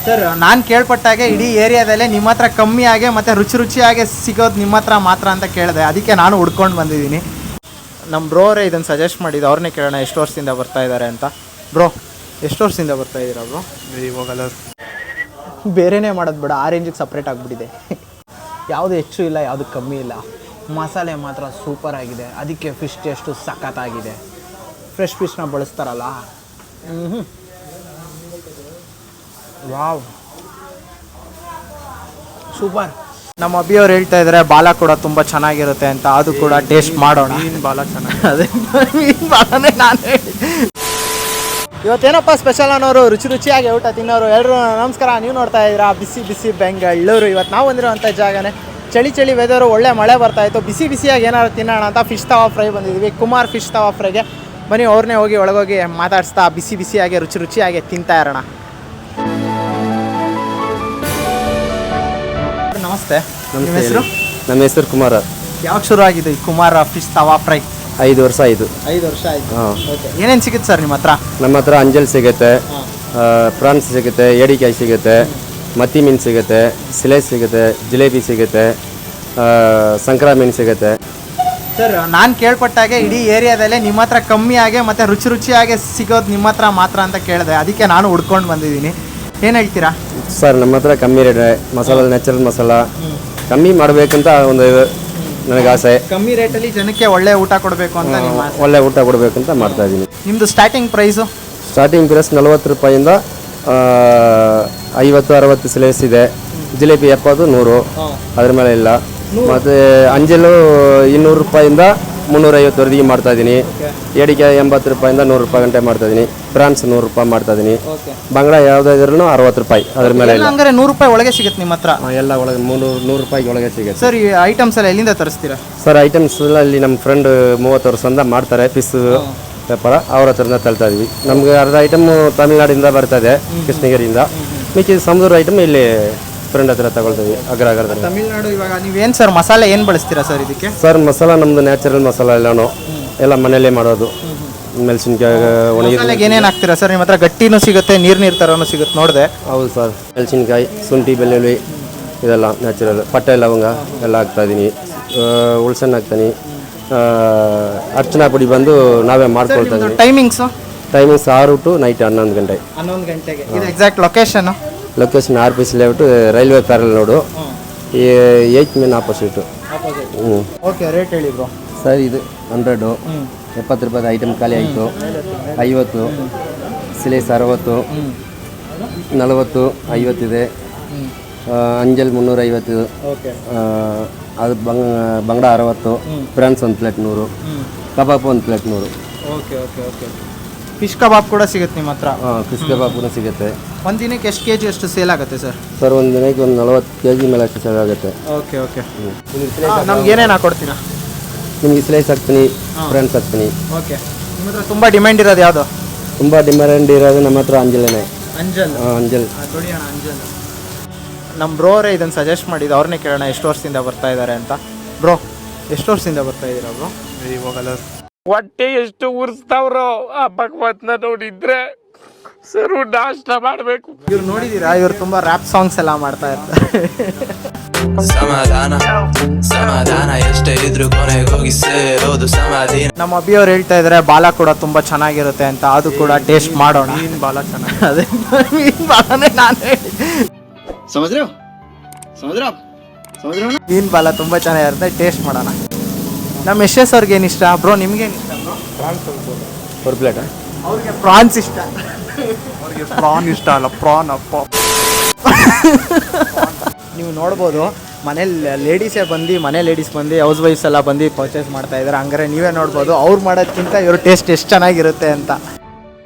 Sir ನಾನು ಕೇಳ್ಪಟ್ಟಾಗೆ ಇಡೀ ಏರಿಯಾದಲ್ಲೇ ನಿಮ್ಮ ಹತ್ರ ಕಮ್ಮಿಯಾಗೆ ಮತ್ತು ರುಚಿಯಾಗೆ ಸಿಗೋದು ನಿಮ್ಮ ಹತ್ರ ಮಾತ್ರ ಅಂತ ಕೇಳಿದೆ. ಅದಕ್ಕೆ ನಾನು ಹುಡ್ಕೊಂಡು ಬಂದಿದ್ದೀನಿ. ನಮ್ಮ ಬ್ರೋರೇ ಇದನ್ನು ಸಜೆಸ್ಟ್ ಮಾಡಿದ್ದು. ಅವ್ರನ್ನೇ ಕೇಳೋಣ ಎಷ್ಟು ವರ್ಷದಿಂದ ಬರ್ತಾ ಇದ್ದಾರೆ ಅಂತ. ಬ್ರೋ, ಎಷ್ಟು ವರ್ಷದಿಂದ ಬರ್ತಾ ಇದ್ದೀರಾ ಬ್ರೋ? ಇವಾಗಲ್ಲ ಬೇರೆನೇ ಮಾಡೋದು ಬೇಡ, ಆ ರೇಂಜಿಗೆ ಸಪ್ರೇಟ್ ಆಗಿಬಿಟ್ಟಿದೆ. ಯಾವುದು ಹೆಚ್ಚು ಇಲ್ಲ, ಯಾವುದು ಕಮ್ಮಿ ಇಲ್ಲ. ಮಸಾಲೆ ಮಾತ್ರ ಸೂಪರ್ ಆಗಿದೆ. ಅದಕ್ಕೆ ಫಿಶ್ ಟೇಸ್ಟು ಸಖತ್ತಾಗಿದೆ. ಫ್ರೆಶ್ ಫಿಶ್ನ ಬಳಸ್ತಾರಲ್ಲ. Wow, super. ನಮ್ಮ ಅಭಿಯವ್ರು ಹೇಳ್ತಾ ಇದ್ದಾರೆ ಬಾಲ ಕೂಡ ತುಂಬ ಚೆನ್ನಾಗಿರುತ್ತೆ ಅಂತ. ಅದು ಕೂಡ ಟೇಸ್ಟ್ ಮಾಡೋಣ. ಮೀನು ಬಾಲ ಚೆನ್ನಾಗಿ. ಅದೇ ಮೀನು ಬಾಲನೇ ನಾನು ಹೇಳಿ. ಇವತ್ತೇನಪ್ಪ ಸ್ಪೆಷಲ್ ಅನ್ನೋರು, ರುಚಿಯಾಗಿ ಊಟ ತಿನ್ನೋರು ಎಲ್ಲರೂ ನಮಸ್ಕಾರ. ನೀವು ನೋಡ್ತಾ ಇದ್ದೀರಾ ಬಿಸಿ ಬೆಂಗಳೂರು. ಇವತ್ತು ನಾವು ಬಂದಿರೋಂಥ ಜಾಗನೇ ಚಳಿ ವೆದರು, ಒಳ್ಳೆ ಮಳೆ ಬರ್ತಾಯಿತ್ತು. ಬಿಸಿಯಾಗಿ ಏನಾದ್ರು ತಿನ್ನೋಣ ಅಂತ ಫಿಶ್ ತವಾ ಫ್ರೈ ಬಂದಿದ್ದೀವಿ. ಕುಮಾರ್ ಫಿಶ್ ತವಾ ಫ್ರೈಗೆ ಬನ್ನಿ, ಅವ್ರನ್ನೇ ಹೋಗಿ ಒಳಗೋಗಿ ಮಾತಾಡಿಸ್ತಾ ಬಿಸಿಯಾಗಿ ರುಚಿಯಾಗಿ ತಿಂತಾ ಇರೋಣ. ನಮಸ್ತೆ. ನಿಮ್ಮ ಹೆಸರು? ನಮ್ಮ ಹೆಸರು ಕುಮಾರ. ಯಾವಾಗ ಶುರು ಆಗಿದೆ ಈ ಕುಮಾರ್ ಫಿಶ್ ತವಾ ಫ್ರೈ? 5 ವರ್ಷ ಆಯಿತು. 5 ವರ್ಷ ಆಯಿತು. ಓಕೆ, ಏನೇನು ಸಿಗುತ್ತೆ ಸರ್ ನಿಮ್ಮ ಹತ್ರ? ನಮ್ಮ ಹತ್ರ ಅಂಜಲ್ ಸಿಗುತ್ತೆ, ಪ್ರಾನ್ಸ್ ಸಿಗುತ್ತೆ, ಏಡಿಕಾಯಿ ಸಿಗುತ್ತೆ, ಮತ್ತಿ ಮೀನು ಸಿಗುತ್ತೆ, ಸಿಲೇಸ್ ಸಿಗುತ್ತೆ, ಜಿಲೇಬಿ ಸಿಗುತ್ತೆ, ಸಂಕ್ರ ಮೀನು ಸಿಗುತ್ತೆ. ಸರ್ ನಾನು ಕೇಳ್ಪಟ್ಟಾಗೆ ಇಡೀ ಏರಿಯಾದಲ್ಲೇ ನಿಮ್ಮ ಹತ್ರ ಕಮ್ಮಿಯಾಗೆ ಮತ್ತು ರುಚಿಯಾಗೆ ಸಿಗೋದು ನಿಮ್ಮ ಹತ್ರ ಮಾತ್ರ ಅಂತ ಕೇಳಿದೆ. ಅದಕ್ಕೆ ನಾನು ಹುಡ್ಕೊಂಡು ಬಂದಿದ್ದೀನಿ. ಏನು ಹೇಳ್ತೀರಾ ಸರ್? ನಮ್ಮ ಹತ್ರ ಕಮ್ಮಿ ರೇಟ್ ಮಸಾಲ, ನ್ಯಾಚುರಲ್ ಮಸಾಲ ಕಮ್ಮಿ ಮಾಡಬೇಕಂತ ಒಂದು ನನಗೆ ಆಸೆ. ಕಮ್ಮಿ ರೇಟಲ್ಲಿ ಜನಕ್ಕೆ ಒಳ್ಳೆ ಊಟ ಕೊಡಬೇಕು ಅಂತ ನಿಮ್ಮ ಆಸೆ. ಒಳ್ಳೆ ಊಟ ಕೊಡಬೇಕಂತ ಮಾಡ್ತಾ ಇದ್ದೀನಿ. ನಿಮ್ಮದು ಸ್ಟಾರ್ಟಿಂಗ್ ಪ್ರೈಸು? ಸ್ಟಾರ್ಟಿಂಗ್ ಪ್ರೈಸ್ 40 ರೂಪಾಯಿಂದ 50-60 ಸಿಲೇಸ್ ಇದೆ. ಜಿಲೇಬಿ 70, 100 ಅದ್ರ ಮೇಲೆ ಇಲ್ಲ. ಮತ್ತು ಅಂಜಲು 200 ರೂಪಾಯಿಂದ 350ವರೆಗೆ ಮಾಡ್ತಾ ಇದ್ದೀನಿ. ಏಡಿಕಾಯಿ 80 ರೂಪಾಯಿಂದ 100 ರೂಪಾಯಿ ಗಂಟೆ ಮಾಡ್ತಾ ಇದ್ದೀನಿ. ಪ್ರಾನ್ಸ್ 100 ರೂಪಾಯಿ ಮಾಡ್ತಾ ಇದ್ದೀನಿ. ಬಂಗಡ ಯಾವುದಾದ್ರೂ 60 ರೂಪಾಯಿ, ಅದ್ರ ಮೇಲೆ ಇಲ್ಲ. ಹಂಗಾರೆ 100 ರೂಪಾಯಿ ಒಳಗೆ ಸಿಗುತ್ತೆ ನಿಮ್ಮ ಹತ್ರ? ಎಲ್ಲ ಒಳಗೆ 100 ರೂಪಾಯಿಗೆ ಒಳಗೆ ಸಿಗುತ್ತೆ. ಸರ್ ಈ ಐಟಮ್ಸ್ ಎಲ್ಲ ಎಲ್ಲಿಂದ ತರಿಸ್ತೀರಾ? ಸರ್ ಐಟಮ್ಸ್ ಎಲ್ಲ ಇಲ್ಲಿ ನಮ್ಮ ಫ್ರೆಂಡ್ 30 ವರ್ಷದಿಂದ ಮಾಡ್ತಾರೆ ಫಿಶ್ ವ್ಯಾಪಾರ, ಅವ್ರ ಹತ್ರದಿಂದ ತಳ್ತಾ ಇದೀವಿ. ನಮ್ಗೆ ಅರ್ಧ ಐಟಮ್ ತಮಿಳ್ನಾಡಿಂದ ಬರ್ತದೆ, ಕೃಷ್ಣಗಿರಿಯಿಂದ. ಮಿಕ್ಕಿದ ಸಮುದ್ರ ಐಟಮ್ ಇಲ್ಲಿ ಫ್ರೆಂಡ್ ಹತ್ರ ತಗೊಳ್ತೀವಿ ಅಗ್ರದಲ್ಲಿ. ತಮಿಳ್ನಾಡು. ಇವಾಗ ನೀವೇನು ಸರ್ ಮಸಾಲೆ ಏನು ಬಳಸ್ತೀರಾ ಸರ್ ಇದಕ್ಕೆ? ಸರ್ ಮಸಾಲ ನಮ್ಮದು ನ್ಯಾಚುರಲ್ ಮಸಾಲ ಎಲ್ಲನೂ ಎಲ್ಲ ಮನೆಯಲ್ಲೇ ಮಾಡೋದು. ಮೆಣಸಿನ್ಕಾಯಿ ಒಣಗಿ ಏನೇನು ಹಾಕ್ತೀರಾ ಸರ್? ನಿಮ್ಮ ಹತ್ರ ಗಟ್ಟಿನೂ ಸಿಗುತ್ತೆ, ನೀರು ಥರನೂ ಸಿಗುತ್ತೆ ನೋಡಿದೆ. ಹೌದು ಸರ್, ಮೆಣಸಿನ್ಕಾಯಿ, ಶುಂಠಿ, ಬೆಳ್ಳುಳ್ಳಿ ಇದೆಲ್ಲ ನ್ಯಾಚುರಲ್. ಪಟ್ಟೆ ಲವಂಗ ಎಲ್ಲ ಹಾಕ್ತಾಯಿದ್ದೀನಿ, ಉಳ್ಸಣ್ಣ ಹಾಕ್ತೀನಿ. ಅರ್ಚನಾ ಪುಡಿ ಬಂದು ನಾವೇ ಮಾಡ್ಕೊಳ್ತಾ ಇದ್ದೀವಿ. ಟೈಮಿಂಗ್ಸು? 6 to ನೈಟ್ 11 ಗಂಟೆ. 11 ಗಂಟೆಗೆ. ಇದು exact location? Location RPC layout, railway parallel road, 8 main ಆಪೋಸಿಟು. Okay, rate ಹೇಳಿ ಬ್ರೋ. ಸರ್ ಇದು 100, 70 ರೂಪಾಯಿ ಐಟಮ್ ಖಾಲಿ ಆಯಿತು. 50 ಸಿಲೇಸ್ 60, 40, 50 ಇದೆ. ಅಂಜಲ್ 350, ಅದು ಬಂಗಡ 60, ಪ್ರಾನ್ಸ್ 1 ಪ್ಲೇಟ್ 100, ಕಬಾಬ್ 1 ಪ್ಲೇಟ್ 100. ಓಕೆ. ಫಿಶ್ ಕಬಾಬ್ ಕೂಡ ಸಿಗುತ್ತೆ ನಿಮ್ಮ ಹತ್ರ? ಫಿಶ್ ಕಬಾಬ್ ಕೂಡ ಸಿಗುತ್ತೆ. ಒಂದು ದಿನಕ್ಕೆ ಎಷ್ಟು ಕೆಜಿ ಅಷ್ಟು ಸೇಲ್ ಆಗುತ್ತೆ ಸರ್? ಸರ್ ಒಂದು ದಿನಕ್ಕೆ 40 kg ಮೇಲೆ ಅಷ್ಟು ಸೇಲ್ ಆಗುತ್ತೆ. ಓಕೆ. ನಮ್ಗೆ ಏನೇನು ಹಾಕೊಡ್ತೀರಾ? ನಿಮಗೆ ಸ್ಲೈಸ್ ಹಾಕ್ತೀನಿ, ಫ್ರೆಂಡ್ಸ್ ಹಾಕ್ತೀನಿ. ಓಕೆ. ನಿಮ್ಮ ಹತ್ರ ತುಂಬ ಡಿಮ್ಯಾಂಡ್ ಇರೋದು ಯಾವುದು? ತುಂಬ ಡಿಮ್ಯಾಂಡ್ ಇರೋದು ನಮ್ಮ ಹತ್ರ ಅಂಜಲೇನೆ. ಅಂಜಲ್? ಅಂಜಲ್. ಅಂಜಲ್. ನಮ್ಮ ಬ್ರೋರೇ ಇದನ್ನು ಸಜೆಸ್ಟ್ ಮಾಡಿದ್ದು. ಅವ್ರನ್ನೇ ಕೇಳೋಣ ಎಷ್ಟು ವರ್ಷದಿಂದ ಬರ್ತಾ ಇದ್ದಾರೆ ಅಂತ. ಬ್ರೋ, ಎಷ್ಟು ವರ್ಷದಿಂದ ಬರ್ತಾ ಇದ್ದೀರಾ ಬ್ರೋ? ಇವಾಗಲ್ಲ ಹೊಟ್ಟೆ ಎಷ್ಟು ಉರ್ಸ್ತಾವ್ರೋ ಆ ಭಗವತ್ನ ನೋಡಿದ್ರೆ ಸರ್ ನಾಷ್ಟ ಮಾಡಬೇಕು. ಇವ್ರು ನೋಡಿದ್ದೀರಾ? ಇವ್ರು ತುಂಬ ರ್ಯಾಪ್ ಸಾಂಗ್ಸ್ ಎಲ್ಲ ಮಾಡ್ತಾ ಇರ್ತಾರೆ. ಸಮಾಧಾನ ಎಷ್ಟೇ ಇದ್ರು ಕೊನೆಗೆ ಹೋಗಿ ಸೇರೋದು ಸಮಾಧಿ. ನಮ್ಮ ಅಭಿಯವ್ರು ಹೇಳ್ತಾ ಇದ್ದಾರೆ ಬಾಲ ಕೂಡ ತುಂಬ ಚೆನ್ನಾಗಿರುತ್ತೆ ಅಂತ. ಅದು ಕೂಡ ಟೇಸ್ಟ್ ಮಾಡೋಣ. ಮೀನು ಬಾಲ ಚೆನ್ನಾಗಿ. ಅದೇ ಮೀನು ಬಾಲನೇ ನಾನು ಹೇಳಿ. ಮೀನು ಬಾಲ ತುಂಬ ಚೆನ್ನಾಗಿರುತ್ತೆ, ಟೇಸ್ಟ್ ಮಾಡೋಣ. ನಮ್ಮ ಯಶಸ್ ಅವ್ರಿಗೆ ಏನು ಇಷ್ಟ ಬ್ರೋ? ನಿಮ್ಗೇನು ಇಷ್ಟ ಬ್ರೋ? Prawns 1 plate. ಅವ್ರಿಗೆ ಪ್ರಾನ್ಸ್ ಇಷ್ಟ. ಅವ್ರಿಗೆ ಪ್ರಾನ್ ಇಷ್ಟ ಅಲ್ಲ, ಪ್ರಾನ್ ಅಪ್ಪ. ನೀವು ನೋಡ್ಬೋದು ಮನೇಲಿ ಲೇಡೀಸ್ ಬಂದು ಹೌಸ್ ವೈಫ್ಸ್ ಎಲ್ಲ ಬಂದು ಪರ್ಚೇಸ್ ಮಾಡ್ತಾ ಇದ್ದಾರೆ. ಹಂಗಾರೆ ನೀವೇ ನೋಡ್ಬೋದು ಅವ್ರು ಮಾಡೋದಕ್ಕಿಂತ ಇವ್ರ ಟೇಸ್ಟ್ ಎಷ್ಟು ಚೆನ್ನಾಗಿರುತ್ತೆ ಅಂತ.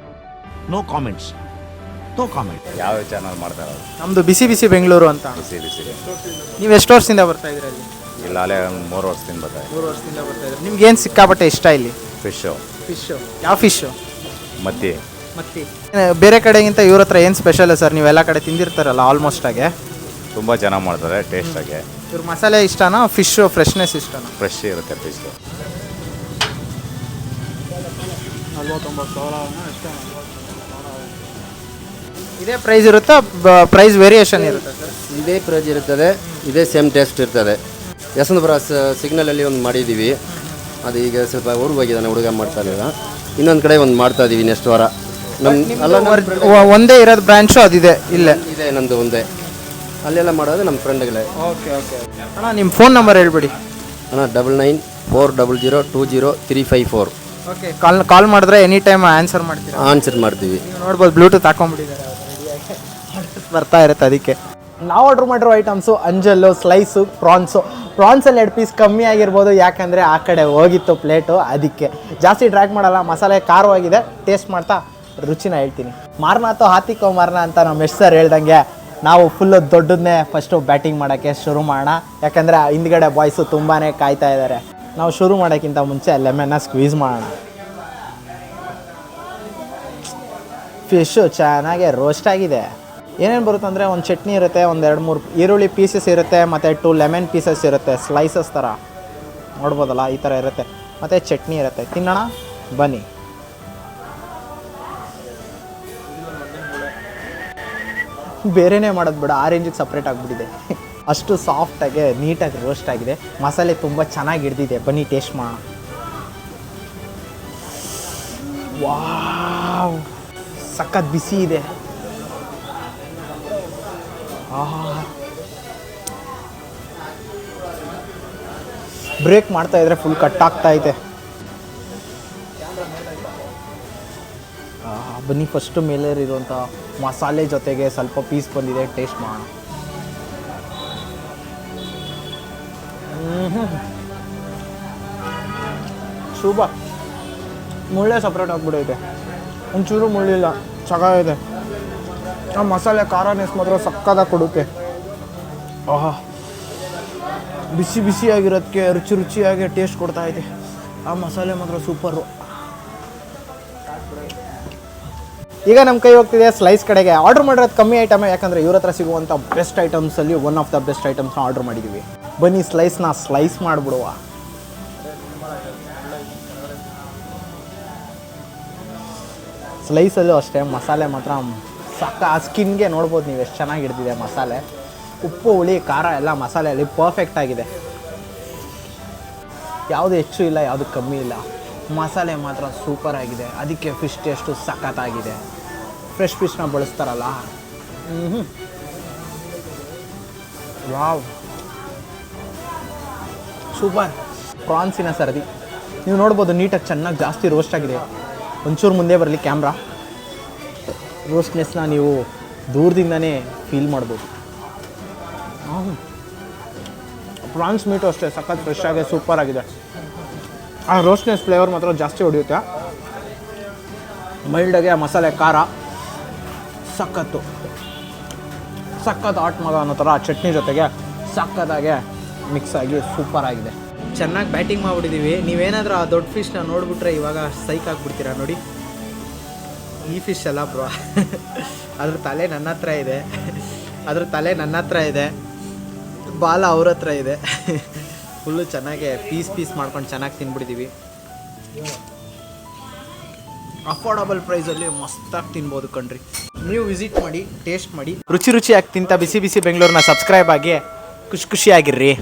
No comments. ಯಾವ ಚಾನಲ್ ಮಾಡ್ತಾ ಇರೋದು? ನಮ್ಮದು ಬಿಸಿ ಬೆಂಗಳೂರು ಅಂತ. ನೀವು ಎಷ್ಟು ವರ್ಷದಿಂದ ಬರ್ತಾ ಇದ್ದೀರಾ ಇಲ್ಲಿ? ಇಲ್ಲ, ಅಲ್ಲೇ 3 ವರ್ಷದಿಂದ ಬರ್ತಾ ಇದ್ದೀವಿ. 3 ವರ್ಷದಿಂದ ಬರ್ತಾ ಇದ್ದೀರಾ. ನಿಮ್ಗೆ ಏನು ಸಿಕ್ಕಾಪಟ್ಟೆ ಇಷ್ಟ ಇಲ್ಲಿ? ಫಿಶ್ಶು. ಯಾವ ಫಿಶ್ಶು? ಮತ್ತಿ. ಬೇರೆ ಕಡೆಗಿಂತ ಇವ್ರ ಹತ್ರ ಏನು ಸ್ಪೆಷಲ್ ಸರ್? ನೀವೆಲ್ಲ ಕಡೆ ತಿಂದಿರ್ತಾರಲ್ಲ ಆಲ್ಮೋಸ್ಟ್ ಆಗಿ. ತುಂಬ ಚೆನ್ನಾಗಿ ಮಾಡ್ತಾರೆ ಟೇಸ್ಟಾಗಿ. ಇವ್ರ ಮಸಾಲೆ ಇಷ್ಟನಾ, ಫಿಶ್ಶು ಫ್ರೆಶ್ನೆಸ್ ಇಷ್ಟನಾ? ಫ್ರೆಶ್ ಇರುತ್ತೆ ಫಿಶ್ಶು. 49,000 ಇದೇ ಪ್ರೈಸ್ ಇರುತ್ತಾ ಪ್ರೈಸ್ ವೇರಿಯೇಷನ್ ಇರುತ್ತೆ ಸರ್? ಇದೇ ಪ್ರೈಸ್ ಇರ್ತದೆ, ಇದೇ ಸೇಮ್ ಟೇಸ್ಟ್ ಇರ್ತದೆ. ಯಶವಂತಪುರ ಸಿಗ್ನಲಲ್ಲಿ ಒಂದು ಮಾಡಿದ್ದೀವಿ, ಅದು ಈಗ ಸ್ವಲ್ಪ ಊರಿಗೆ ಹೋಗಿದ್ದಾನೆ, ಹುಡುಗ ಮಾಡ್ತಾ ಇಲ್ಲ. ಇನ್ನೊಂದು ಕಡೆ ಒಂದು ಮಾಡ್ತಾ ಇದ್ದೀವಿ ನೆಕ್ಸ್ಟ್ ವಾರ. ಒಂದೇ ಇರೋದು ಬ್ರಾಂಚು ಅದಿದೆ ಇಲ್ಲೇ ಇದೆ ನಂದು ಒಂದೇ, ಅಲ್ಲೆಲ್ಲ ಮಾಡೋದು ನಮ್ಮ ಫ್ರೆಂಡ್ಗಳೇ. ಓಕೆ ಓಕೆ ಅಣ್ಣ ನಿಮ್ಮ ಫೋನ್ ನಂಬರ್ ಹೇಳ್ಬಿಡಿ ಅಣ್ಣ 9940035354. ಓಕೆ ಕಾಲ್ ಮಾಡಿದ್ರೆ ಎನಿ ಟೈಮ್ ಆನ್ಸರ್ ಮಾಡ್ತೀರಾ? ಆನ್ಸರ್ ಮಾಡ್ತೀವಿ. ನೀವು ನೋಡ್ಬೋದು ಬ್ಲೂಟೂತ್ ಹಾಕೊಂಡ್ಬಿಟ್ಟಿದ್ದಾರೆ ಬರ್ತಾ ಇರುತ್ತೆ. ಅದಕ್ಕೆ ನಾವು ಆರ್ಡ್ರ್ ಮಾಡಿರೋ ಐಟಮ್ಸು ಅಂಜಲ್ಲು, ಸ್ಲೈಸು, ಪ್ರಾನ್ಸಲ್ಲಿ 2 ಪೀಸ್ ಕಮ್ಮಿ ಆಗಿರ್ಬೋದು, ಯಾಕಂದರೆ ಆ ಕಡೆ ಹೋಗಿತ್ತು ಪ್ಲೇಟು. ಅದಕ್ಕೆ ಜಾಸ್ತಿ ಡ್ರ್ಯಾಗ್ ಮಾಡಲ್ಲ, ಮಸಾಲೆ ಖಾರವಾಗಿದೆ. ಟೇಸ್ಟ್ ಮಾಡ್ತಾ ರುಚಿನ ಹೇಳ್ತೀನಿ. ಮಾರನ ಅಥವಾ ಹಾತಿಕೋ ಮಾರನ ಅಂತ ನಮ್ಮ ಮೆಶ್ ಸರ್ ಹೇಳ್ದಂಗೆ ನಾವು ಫುಲ್ಲು ದೊಡ್ಡದನ್ನೇ ಫಸ್ಟು ಬ್ಯಾಟಿಂಗ್ ಮಾಡೋಕ್ಕೆ ಶುರು ಮಾಡೋಣ, ಯಾಕಂದರೆ ಹಿಂದ್ಗಡೆ ಬಾಯ್ಸು ತುಂಬಾ ಕಾಯ್ತಾ ಇದ್ದಾರೆ. ನಾವು ಶುರು ಮಾಡೋಕ್ಕಿಂತ ಮುಂಚೆ ಲೆಮನ್ನ ಸ್ಕ್ವೀಸ್ ಮಾಡೋಣ. ಫಿಶ್ಶು ಚೆನ್ನಾಗೆ ರೋಸ್ಟ್ ಆಗಿದೆ. ಏನೇನು ಬರುತ್ತೆ ಅಂದರೆ ಒಂದು ಚಟ್ನಿ ಇರುತ್ತೆ, ಒಂದು 2-3 ಈರುಳ್ಳಿ ಪೀಸಸ್ ಇರುತ್ತೆ, ಮತ್ತು 2 ಲೆಮನ್ ಪೀಸಸ್ ಇರುತ್ತೆ, ಸ್ಲೈಸಸ್ ಥರ ನೋಡ್ಬೋದಲ್ಲ, ಈ ಥರ ಇರುತ್ತೆ. ಮತ್ತು ಚಟ್ನಿ ಇರುತ್ತೆ. ತಿನ್ನೋಣ ಬನ್ನಿ. ಬೇರೆನೇ ಮಾಡೋದು ಬೇಡ, ಆ ರೇಂಜಿಗೆ ಸಪ್ರೇಟ್ ಆಗಿಬಿಟ್ಟಿದೆ. ಅಷ್ಟು ಸಾಫ್ಟಾಗಿ ನೀಟಾಗಿ ರೋಸ್ಟ್ ಆಗಿದೆ. ಮಸಾಲೆ ತುಂಬ ಚೆನ್ನಾಗಿ ಹಿಡ್ದಿದೆ. ಬನ್ನಿ ಟೇಸ್ಟ್ ಮಾಡೋಣ. ವಾವ್, ಸಖತ್ ಬಿಸಿ ಇದೆ. ಬ್ರೇಕ್ ಮಾಡ್ತಾ ಇದ್ರೆ ಫುಲ್ ಕಟ್ ಆಗ್ತಾ ಇದೆ. ಬನ್ನಿ ಫಸ್ಟು ಮೇಲೆ ಇರುವಂಥ ಮಸಾಲೆ ಜೊತೆಗೆ ಸ್ವಲ್ಪ ಪೀಸ್ ಬಂದಿದೆ, ಟೇಸ್ಟ್ ಮಾಡೋಣ. ಶುಭ ಮುಳ್ಳೆ ಸಪ್ರೇಟ್ ಆಗಿಬಿಡೈತೆ, ಒಂಚೂರು ಮುಳ್ಳಿಲ್ಲ, ಚೆನ್ನಾಗಿದೆ. ಆ ಮಸಾಲೆ ಖಾರನೆಸ್ ಮಾತ್ರ ಸಕ್ಕತ್ತಾಗಿ ಕೊಡುತ್ತೆ. ಆಹಾ, ಬಿಸಿ ಬಿಸಿಯಾಗಿರೋದಕ್ಕೆ ರುಚಿಯಾಗಿ ಟೇಸ್ಟ್ ಕೊಡ್ತಾ ಇದೆ. ಆ ಮಸಾಲೆ ಮಾತ್ರ ಸೂಪರು. ಈಗ ನಮ್ಮ ಕೈ ಹೋಗ್ತಿದೆ ಸ್ಲೈಸ್ ಕಡೆಗೆ. ಆರ್ಡ್ರ್ ಮಾಡಿರೋದು ಕಮ್ಮಿ ಐಟಮೇ, ಯಾಕಂದರೆ ಇವ್ರ ಹತ್ರ ಸಿಗುವಂಥ ಬೆಸ್ಟ್ ಐಟಮ್ಸಲ್ಲಿ ಒನ್ ಆಫ್ ದ ಬೆಸ್ಟ್ ಐಟಮ್ಸ್ನ ಆರ್ಡ್ರ್ ಮಾಡಿದ್ದೀವಿ. ಬನ್ನಿ ಸ್ಲೈಸ್ನ ಸ್ಲೈಸ್ ಮಾಡಿಬಿಡುವ. ಸ್ಲೈಸಲ್ಲೂ ಅಷ್ಟೇ ಮಸಾಲೆ ಮಾತ್ರ ಸ್ಕಿನ್ಗೆ ನೋಡ್ಬೋದು ನೀವು ಎಷ್ಟು ಚೆನ್ನಾಗಿ ಹಿಡ್ದಿದೆ ಮಸಾಲೆ. ಉಪ್ಪು, ಹುಳಿ, ಖಾರ ಎಲ್ಲ ಮಸಾಲೆಯಲ್ಲಿ ಪರ್ಫೆಕ್ಟ್ ಆಗಿದೆ. ಯಾವುದು ಹೆಚ್ಚು ಇಲ್ಲ, ಯಾವುದು ಕಮ್ಮಿ ಇಲ್ಲ. ಮಸಾಲೆ ಮಾತ್ರ ಸೂಪರ್ ಆಗಿದೆ. ಅದಕ್ಕೆ ಫಿಶ್ ಟೇಸ್ಟು ಸಖತ್ತಾಗಿದೆ. ಫ್ರೆಶ್ ಫಿಶ್ನ ಬಳಸ್ತಾರಲ್ಲ. Wow, super. ಪ್ರಾನ್ಸಿನ ಸರದಿ ನೀವು ನೋಡ್ಬೋದು, ನೀಟಾಗಿ ಚೆನ್ನಾಗಿ ಜಾಸ್ತಿ ರೋಸ್ಟ್ ಆಗಿದೆ. ಒಂಚೂರು ಮುಂದೆ ಬರಲಿ ಕ್ಯಾಮ್ರಾ. ರೋಸ್ಟ್ನೆಸ್ನ ನೀವು ದೂರದಿಂದನೇ ಫೀಲ್ ಮಾಡ್ಬೋದು. ಪ್ರಾನ್ಸ್ ಮೀಟು ಅಷ್ಟೇ ಸಖತ್ ಫ್ರೆಶ್ ಆಗಿ ಸೂಪರ್ ಆಗಿದೆ. ಆ ರೋಸ್ಟ್ನೆಸ್ ಫ್ಲೇವರ್ ಮಾತ್ರ ಜಾಸ್ತಿ ಹೊಡೆಯುತ್ತೆ. ಮೈಲ್ಡಾಗೆ ಮಸಾಲೆ ಖಾರ ಸಖತ್ತು ಹಾಟ್ ಮಗ ಅನ್ನೋ ಥರ ಚಟ್ನಿ ಜೊತೆಗೆ ಸಖತ್ತಾಗೆ ಮಿಕ್ಸ್ ಆಗಿ ಸೂಪರ್ ಆಗಿದೆ. ಚೆನ್ನಾಗಿ ಬ್ಯಾಟಿಂಗ್ ಮಾಡಿಬಿಟ್ಟಿದ್ದೀವಿ. ನೀವೇನಾದರೂ ಆ ದೊಡ್ಡ ಫಿಶ್ನ ನೋಡಿಬಿಟ್ರೆ ಇವಾಗ ಸೈಕ್ ಆಗಿಬಿಡ್ತೀರಾ. ನೋಡಿ, ಈ ಫಿಶ್ ಅಲ್ಲ ಬ್ರೋ, ಅದ್ರ ತಲೆ ನನ್ನ ಹತ್ರ ಇದೆ, ಬಾಲ ಅವ್ರ ಹತ್ರ ಇದೆ. ಫುಲ್ಲು ಚೆನ್ನಾಗೆ ಪೀಸ್ ಮಾಡ್ಕೊಂಡು ಚೆನ್ನಾಗಿ ತಿನ್ಬಿಟ್ಟಿದ್ದೀವಿ. ಅಫೋರ್ಡಬಲ್ ಪ್ರೈಸಲ್ಲಿ ಮಸ್ತಾಗಿ ತಿನ್ಬೋದು ಕಣ್ರಿ. ನೀವು ವಿಸಿಟ್ ಮಾಡಿ, ಟೇಸ್ಟ್ ಮಾಡಿ, ರುಚಿಯಾಗಿ ತಿಂತ ಬಿಸಿ ಬೆಂಗಳೂರನ್ನ ಸಬ್ಸ್ಕ್ರೈಬ್ ಆಗಿ ಖುಷಿಯಾಗಿರ್ರಿ.